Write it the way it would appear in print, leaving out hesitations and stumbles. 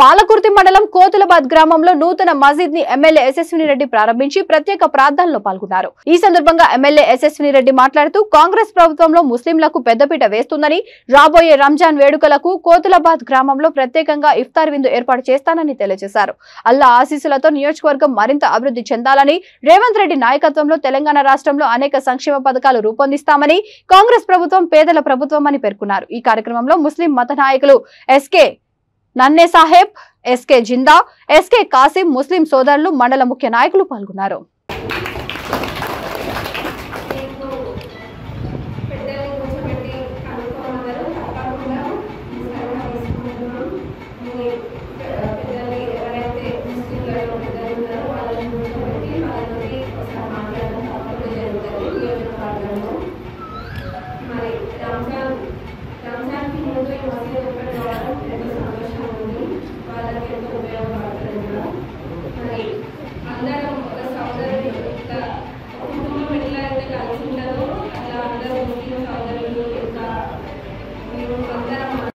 పాలకుర్తి మండలం కోతులబాద్ గ్రామంలో నూతన మసీద్ ని ఎమ్మెల్యే యశస్విని రెడ్డి ప్రారంభించి ప్రత్యేక ప్రార్థనలో పాల్గొన్నారు. ఈ సందర్భంగా ఎమ్మెల్యే యశస్విని రెడ్డి మాట్లాడుతూ కాంగ్రెస్ ప్రభుత్వంలో ముస్లింలకు పెద్దపీట వేస్తుందని, రాబోయే రంజాన్ వేడుకలకు కోతులబాద్ గ్రామంలో ప్రత్యేకంగా ఇఫ్తార్ విందు ఏర్పాటు చేస్తానని తెలియజేశారు. అల్లా ఆశీస్సులతో నియోజకవర్గం మరింత అభివృద్ధి చెందాలని, రేవంత్ రెడ్డి నాయకత్వంలో తెలంగాణ రాష్ట్రంలో అనేక సంక్షేమ పథకాలు రూపొందిస్తామని, కాంగ్రెస్ ప్రభుత్వం పేదల ప్రభుత్వం అని పేర్కొన్నారు. ఈ కార్యక్రమంలో ముస్లిం మత నాయకులు ఎస్కే నన్నే సాహెబ్, ఎస్కే జిందా, ఎస్కే కాసిం, ముస్లిం సోదరులు, మండల ముఖ్య నాయకులు పాల్గొన్నారు.